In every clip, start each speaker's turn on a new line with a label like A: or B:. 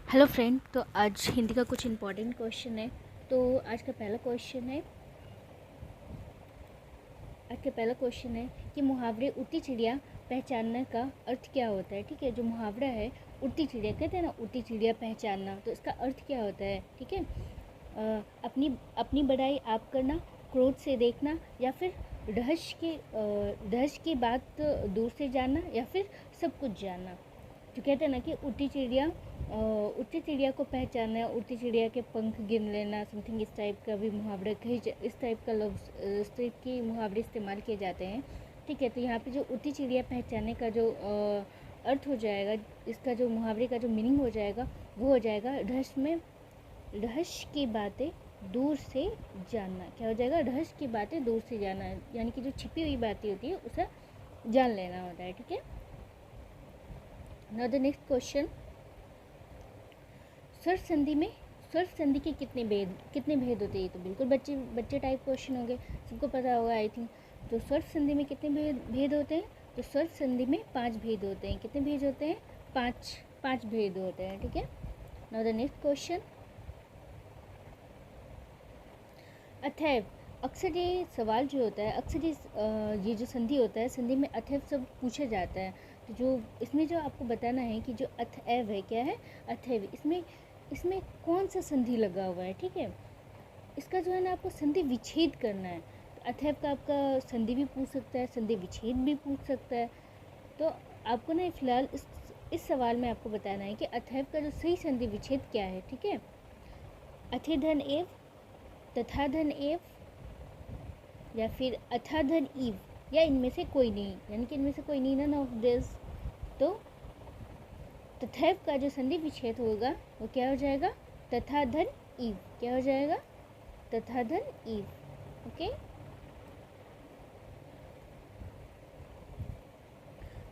A: Hello friend. तो आज हिंदी का कुछ इम्पोर्टेंट क्वेश्चन है। तो आज का पहला क्वेश्चन है कि मुहावरे उड़ती चिड़िया पहचानने का अर्थ क्या होता है। ठीक है, जो मुहावरा है उड़ती चिड़िया कहते हैं ना, उड़ती चिड़िया पहचानना, तो इसका अर्थ क्या होता है। ठीक है, अपनी अपनी बड़ाई आप करना, क्रोध से देखना, या फिर रहस्य की बात दूर से जानना, या फिर सब कुछ जानना। जो कहते हैं ना कि उड़ती चिड़िया को पहचानना, उड़ती चिड़िया के पंख गिन लेना, समथिंग इस टाइप का भी मुहावरा इस टाइप का लफ्ज़ इस टाइप के मुहावरे इस्तेमाल किए जाते हैं। ठीक है, तो यहाँ पे जो उड़ती चिड़िया पहचानने का जो अर्थ हो जाएगा, इसका जो मुहावरे का जो मीनिंग हो जाएगा वो हो जाएगा रहस्य की बातें दूर से जानना। क्या हो जाएगा? रहस्य की बातें दूर से जानना, यानी कि जो छिपी हुई बातें होती है उसे जान लेना होता है। ठीक है, नाउ द नेक्स्ट क्वेश्चन, स्वर संधि के कितने भेद होते हैं। तो बिल्कुल बच्चे टाइप क्वेश्चन हो गए, सबको पता होगा आई थिंक। तो स्वर संधि में कितने भेद होते हैं। तो स्वर संधि में 5 भेद होते हैं। कितने भेद होते हैं? 5 भेद होते हैं। ठीक है, नाउ द नेक्स्ट क्वेश्चन, अथैव। अक्सर ये सवाल जो होता है, अक्सर ये जो संधि होता है, संधि में अथैव सब पूछा जाता है। तो जो इसमें जो आपको बताना है कि जो अथैव है, क्या है? अथैव। इसमें कौन सा संधि लगा हुआ है। ठीक है, इसका जो है ना आपको संधि विच्छेद करना है। तो अथैव का आपका संधि भी पूछ सकता है, संधि विच्छेद भी पूछ सकता है। तो आपको ना फिलहाल इस सवाल में आपको बताना है कि अथैव का जो सही संधि विच्छेद क्या है। ठीक है, अथेधन एव, तथाधन एव, या फिर अथाधन ईव, या इनमें से कोई नहीं, यानी कि इनमें से कोई नहीं, नन ऑफ दिस। तो तथैव का जो संधि विच्छेद होगा वो क्या हो जाएगा? तथाधन ईव। क्या हो जाएगा? तथाधन ईव। Okay,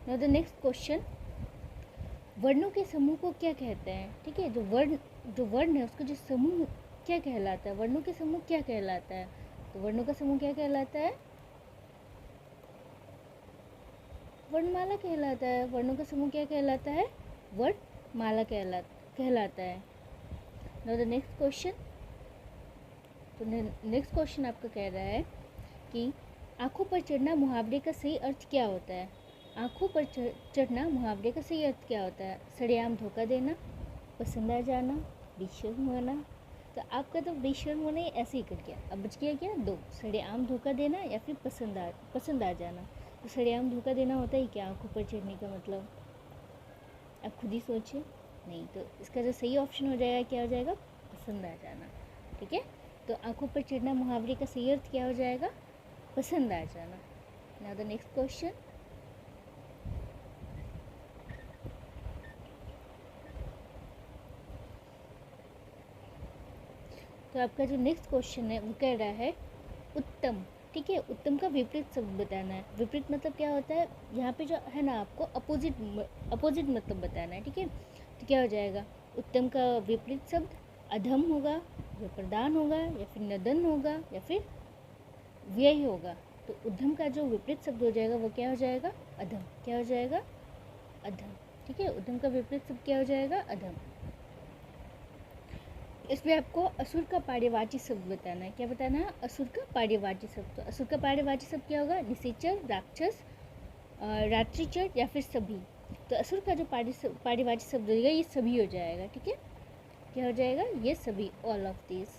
A: now the next question, वर्णों के समूह को क्या कहते हैं। ठीक है, जो वर्ण है उसका जो समूह क्या कहलाता है। वर्णों के समूह क्या कहलाता है। तो वर्णों का समूह क्या कहलाता है? वर्णमाला कहलाता है। वर्णों का समूह क्या कहलाता है? वर्णमाला कहलाता है। नाउ द नेक्स्ट क्वेश्चन, तो नेक्स्ट क्वेश्चन आपका कह रहा है कि आंखों पर चढ़ना मुहावरे का सही अर्थ क्या होता है। आंखों पर चढ़ना मुहावरे का सही अर्थ क्या होता है? सरेआम धोखा देना, पसंद आ जाना, बेशर्म होना। तो आपका तो बेशर्म होने ऐसे ही कर गया, अब बच गया क्या? 2, सरेआम धोखा देना या फिर पसंद आ जाना। तो सरेआम धोखा देना होता है क्या आंखों पर चढ़ने का मतलब? आप खुद ही सोचिए। नहीं, तो इसका जो सही ऑप्शन हो जाएगा क्या हो जाएगा? पसंद आ जाना। ठीक है, तो आंखों पर चढ़ना मुहावरे का सही अर्थ क्या हो जाएगा? पसंद आ जाना। नाउ द नेक्स्ट क्वेश्चन, तो आपका जो नेक्स्ट क्वेश्चन है वो कह रहा है उत्तम। ठीक है, उत्तम का विपरीत शब्द बताना है। विपरीत मतलब क्या होता है? यहाँ पे जो है ना आपको अपोजिट मतलब बताना है। ठीक है, तो क्या हो जाएगा? उत्तम का विपरीत शब्द अधम होगा, या प्रदान होगा, या फिर नदन होगा, या फिर व्यय होगा। तो उद्धम का जो विपरीत शब्द हो जाएगा वो क्या हो जाएगा? अधम। क्या हो जाएगा? अधम। ठीक है, उद्धम का विपरीत शब्द क्या हो जाएगा? अधम। इसमें आपको असुर का पारिवाची शब्द बताना है। क्या बताना है? असुर का पारिवाची शब्द। तो असुर का पारिवाची शब्द क्या होगा? निशाचर, राक्षस, रात्रिचर, या फिर सभी। तो असुर का जो पारिवाची शब्द होगा ये सभी हो जाएगा। ठीक है, क्या हो जाएगा? ये सभी, ऑल ऑफ दिस।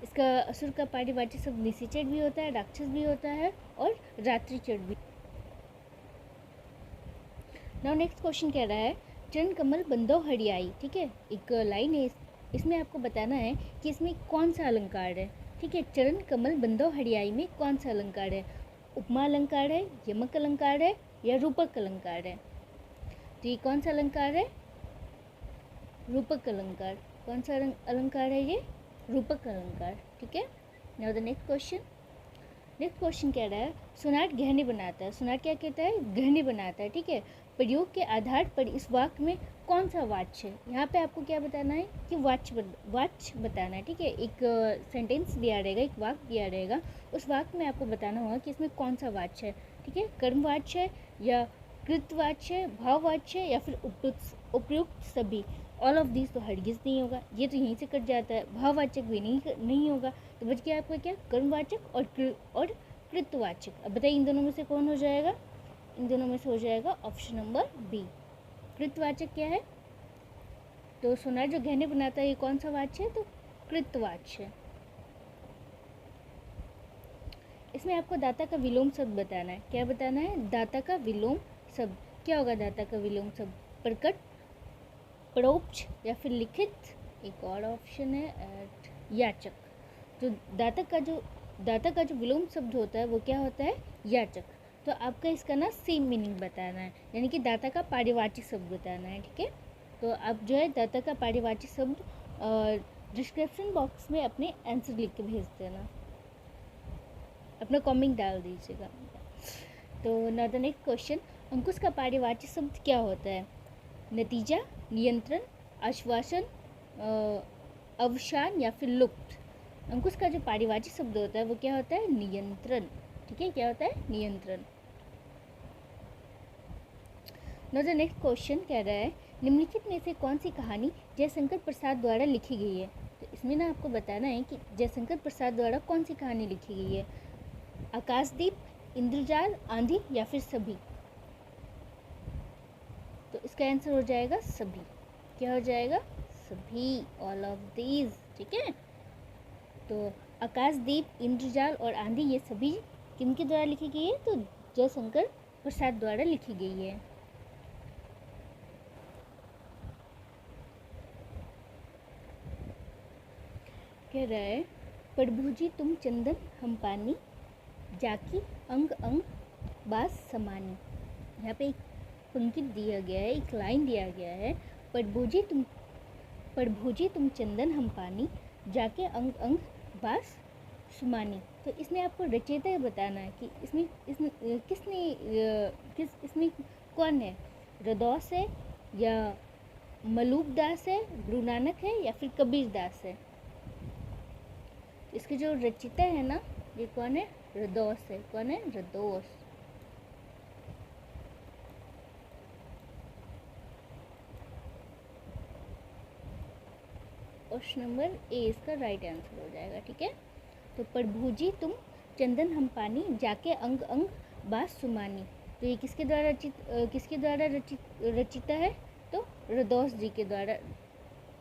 A: इसका असुर का पारिवाची शब्द निशाचर भी होता है, राक्षस भी होता है, और रात्रिचर भी। नाउ नेक्स्ट क्वेश्चन कह रहा है चरण कमल बंदो हरियाई। ठीक है, एक लाइन है, इसमें आपको बताना है कि इसमें कौन सा अलंकार है। ठीक है, चरण कमल बंदो हरियाई में कौन सा अलंकार है? उपमा अलंकार है, यमक अलंकार है, या रूपक अलंकार है। तो ये कौन सा अलंकार है? रूपक अलंकार। कौन सा अलंकार है ये? रूपक अलंकार। ठीक है, नाउ द नेक्स्ट क्वेश्चन कह रहा है सुनाट गहने बनाता है। सुनाट क्या कहता है? गहने बनाता है। ठीक है, प्रयोग के आधार पर इस वाक्य में कौन सा वाच्य है? यहाँ पे आपको क्या बताना है कि वाच्य बताना है। ठीक है, एक सेंटेंस दिया रहेगा, एक वाक्य दिया रहेगा, उस वाक्य में आपको बताना होगा कि इसमें कौन सा वाच्य है। ठीक है, कर्मवाच्य है, या कृतवाच्य, भाववाच्य, या फिर उपयुक्त सभी। ऑल ऑफ दीज तो हरगिज़ नहीं होगा, ये तो यहीं से कट जाता है। भाववाचक भी नहीं होगा, तो बच गया आपका क्या, कर्मवाचक और कृतवाचक। अब बताइए इन दोनों में से कौन हो जाएगा, इन दोनों में से हो जाएगा ऑप्शन नंबर बी। कृतवाचक क्या है, तो सोनार जो गहने बनाता है ये कौन सा वाच्य है, तो कृतवाच्य। इसमें आपको दाता का विलोम शब्द बताना है। क्या बताना है, दाता का विलोम शब्द। क्या होगा दाता का विलोम शब्द, प्रकट, परोक्ष या फिर लिखित। एक और ऑप्शन है याचक। जो दाता का जो विलोम शब्द होता है वो क्या होता है, याचक। तो आपका इसका ना सेम मीनिंग बताना है, यानी कि दाता का पारिवाचिक शब्द बताना है, ठीक है। तो आप जो है दाता का पारिवाचिक शब्द डिस्क्रिप्शन बॉक्स में अपने आंसर लिख के भेज देना, अपना कमेंट डाल दीजिएगा। तो नाउ द नेक्स्ट क्वेश्चन, अंकुश का पारिवाचिक शब्द क्या होता है, नतीजा, नियंत्रण, आश्वासन, अवसान या फिर लुप्त। अंकुश का जो पारिवाचिक शब्द होता है वो क्या होता है, नियंत्रण, ठीक है। क्या होता है, नियंत्रण। नाउ द नेक्स्ट क्वेश्चन कह रहा है, निम्नलिखित में से कौन सी कहानी जयशंकर प्रसाद द्वारा लिखी गई है। तो इसमें ना आपको बताना है कि जयशंकर प्रसाद द्वारा कौन सी कहानी लिखी गई है, आकाशदीप, इंद्रजाल, आंधी या फिर सभी। तो इसका आंसर हो जाएगा सभी। क्या हो जाएगा, सभी, ऑल ऑफ दीज, ठीक है। तो आकाशदीप, इंद्रजाल और आंधी ये सभी किनके द्वारा लिखी गई है, तो जयशंकर प्रसाद द्वारा लिखी गई है। कह रहा है, प्रभुजी तुम चंदन हम पानी, जाकी अंग अंग बास समानी। यहाँ पे एक पंक्ति दिया गया है, एक लाइन दिया गया है, प्रभुजी तुम चंदन हम पानी, जाके अंग अंग बास सुमानी। तो इसमें आपको रचयिता बताना है कि इसमें कौन है, रदौस है या मलूक दास है, गुरु नानक है या फिर कबीर दास है। इसके जो रचयिता है ना, ये कौन है, रदौस है। कौन है, रदौस। ऑप्शन नंबर ए इसका राइट आंसर हो जाएगा, ठीक है। तो प्रभुजी तुम चंदन हम पानी, जाके अंग अंग बास सुमानी। तो ये किसके द्वारा रचित है, तो रदौस जी के द्वारा,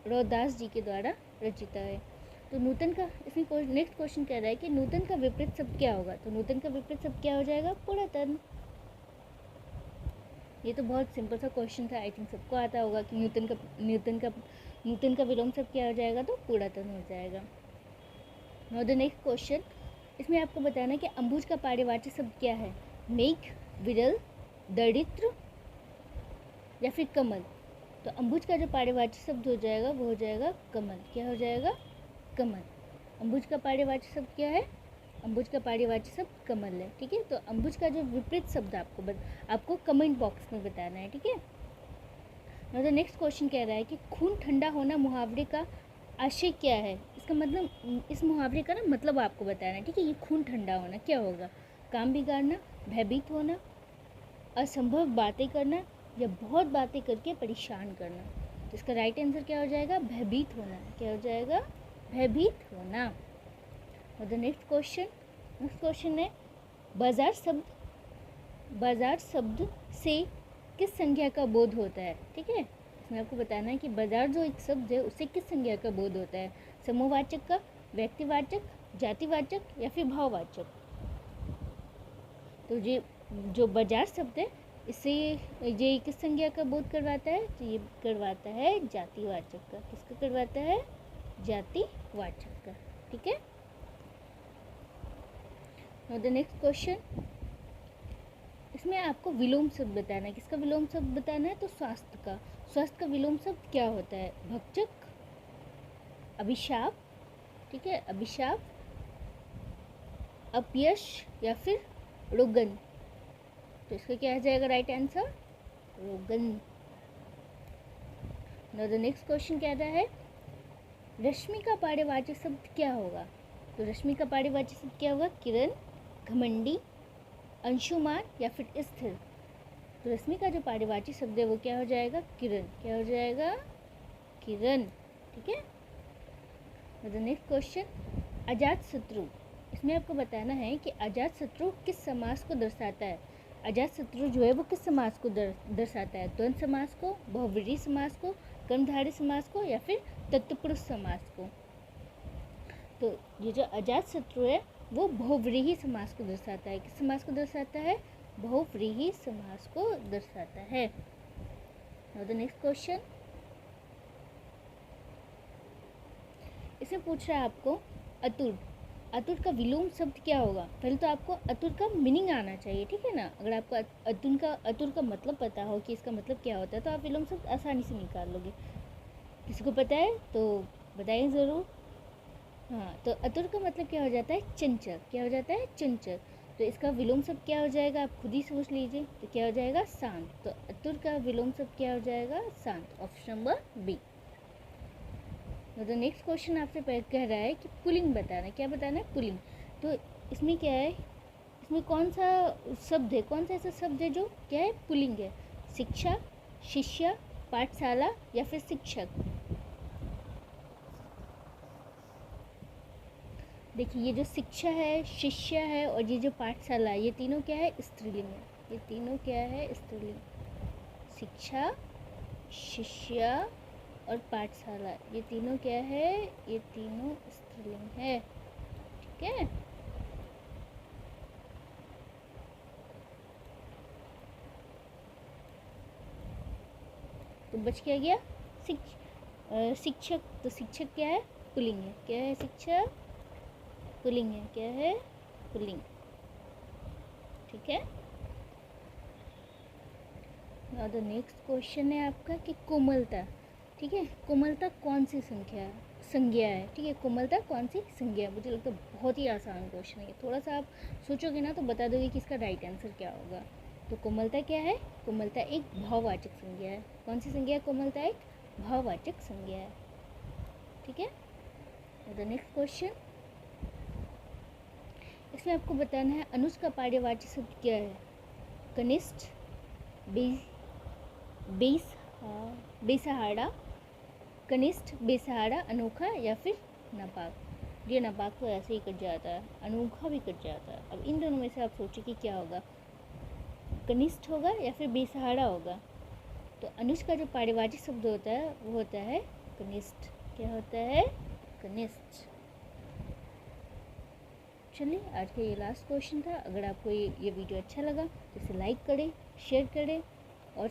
A: रौदास जी के द्वारा रचित है। तो नूतन का, इसमें नेक्स्ट क्वेश्चन कह रहा है कि नूतन का विपरीत शब्द क्या होगा। तो नूतन का विपरीत शब्द क्या हो जाएगा, पुरातन। ये तो बहुत सिंपल सा क्वेश्चन था, आई थिंक सबको आता होगा कि नूतन का विलोम शब्द क्या हो जाएगा, तो पुरातन हो जाएगा। नाउ द नेक्स्ट क्वेश्चन, इसमें आपको बताना है कि अंबुज का पारिवाचिक शब्द क्या है, मेघ, विरल, दरिद्र या फिर कमल। तो अंबुज का जो पारिवाचिक शब्द हो जाएगा वो हो जाएगा कमल। क्या हो जाएगा, कमल। अंबुज का पारिवाचिक शब्द क्या है, अंबुज का पारिवाचिक शब्द कमल है, ठीक है। तो अंबुज का जो विपरीत शब्द आपको कमेंट बॉक्स में बताना है, ठीक है। नाउ द नेक्स्ट क्वेश्चन कह रहा है कि खून ठंडा होना मुहावरे का आशय क्या है। इसका मतलब, इस मुहावरे का ना मतलब आपको बताना है, ठीक है। ये खून ठंडा होना क्या होगा, काम बिगाड़ना, भयभीत होना, असंभव बातें करना या बहुत बातें करके परेशान करना। तो इसका राइट आंसर क्या हो जाएगा, भयभीत होना। क्या हो जाएगा, भयभीत होना। और द नेक्स्ट क्वेश्चन है, बाजार शब्द से किस संज्ञा का बोध होता है, ठीक है। इसमें आपको बताना है कि बाजार जो एक शब्द है उससे किस संज्ञा का बोध होता है, समूहवाचक का, व्यक्तिवाचक, जातिवाचक या फिर भाववाचक। तो ये जो बाजार शब्द है इससे ये किस संज्ञा का बोध करवाता है, तो ये करवाता है जातिवाचक का। किसका करवाता है, जातिवाचक का, ठीक है। नाउ द नेक्स्ट क्वेश्चन, इसमें आपको विलोम शब्द बताना है। किसका विलोम शब्द बताना है, तो स्वास्थ्य का। स्वास्थ्य का विलोम शब्द क्या होता है, भक्षक, अभिशाप, ठीक है, अभिशाप, अपयश या फिर रोगन। तो इसका क्या आ जाएगा राइट आंसर, रोगन। नाउ द नेक्स्ट क्वेश्चन कह रहा है, रश्मि का पारिवाचिक शब्द क्या होगा। तो रश्मि का पारिवाचिक शब्द क्या होगा, किरण, घमंडी, अंशुमान या फिर स्थिर। तो रश्मि का जो पारिवाचिक शब्द है वो क्या हो जाएगा, किरण। क्या हो जाएगा, किरण। ठीक है। The next question, Ajatashatru. इसमें आपको बताना है कि अजातशत्रु किस समास को दर्शाता है। अजातशत्रु जो है वो किस समास को दर्शाता है, द्वंद्व समास को, बहुव्रीहि समास को, कर्मधारय समास को, या फिर तत्पुरुष समास को। तो ये जो अजातशत्रु है वो बहुव्रीहि समास को दर्शाता है। किस समास को दर्शाता है, बहुव्रीहि समास को दर्शाता है। नाउ द नेक्स्ट क्वेश्चन, इसमें पूछ रहा है आपको अतुर। अतुर का विलोम शब्द क्या होगा। पहले तो आपको अतुर का मीनिंग आना चाहिए, ठीक है ना। अगर आपको अतुर का मतलब पता हो कि इसका मतलब क्या होता है तो आप विलोम शब्द आसानी से निकाल लोगे। किसी को पता है तो बताइए ज़रूर। हाँ, तो अतुर का मतलब क्या हो जाता है, चंचल। क्या हो जाता है, चंचल। तो इसका विलोम शब्द क्या हो जाएगा, आप खुद ही सोच लीजिए। तो क्या हो जाएगा, शांत। तो अतुर का विलोम शब्द क्या हो जाएगा, शांत। Option number B. तो नेक्स्ट क्वेश्चन आपसे कह रहा है कि पुल्लिंग बताना। क्या बताना है, पुल्लिंग। तो इसमें क्या है, इसमें कौन सा शब्द है, कौन सा ऐसा शब्द है जो क्या है, पुल्लिंग है। शिक्षा, शिष्य, पाठशाला, या फिर शिक्षक। देखिए, ये जो शिक्षा है, शिष्य है, और ये जो पाठशाला है, ये तीनों क्या है, स्त्रीलिंग है। ये तीनों क्या है, स्त्रीलिंग। शिक्षा, शिष्य और पाठशाला, ये तीनों क्या है, ये तीनों स्त्रीलिंग है। ठीक है। तो बच क्या गया, शिक्षक। तो शिक्षक क्या है, पुल्लिंग है। क्या है, शिक्षक पुल्लिंग है। क्या है, पुल्लिंग। ठीक है। नाउ द नेक्स्ट क्वेश्चन है आपका कि कोमलता। ठीक है, कोमलता कौन सी संज्ञा है। ठीक है, कोमलता कौन सी संज्ञा है। मुझे लगता है बहुत ही आसान क्वेश्चन है। थोड़ा सा आप सोचोगे ना तो बता दोगे कि इसका राइट आंसर क्या होगा। तो कोमलता क्या है, कोमलता एक भाववाचक संज्ञा है। कौन सी संज्ञा है, कोमलता एक भाववाचक संज्ञा है। ठीक है। द नेक्स्ट क्वेश्चन, इसमें आपको बताना है अनुज का पारिवाचिक शब्द क्या है। कनिष्ठ, बेसहारा, कनिष्ठ, बेसहारा, अनोखा, या फिर नापाक। ये नापाक तो ऐसे ही कट जाता है, अनोखा भी कट जाता है। अब इन दोनों में से आप सोचिए कि क्या होगा, कनिष्ठ होगा या फिर बेसहारा होगा। तो अनुज का जो पारिवाचिक शब्द होता है वो होता है कनिष्ठ। क्या होता है, कनिष्ठ। चलिए, आज का ये लास्ट क्वेश्चन था। अगर आपको ये वीडियो अच्छा लगा तो इसे लाइक करें, शेयर करें और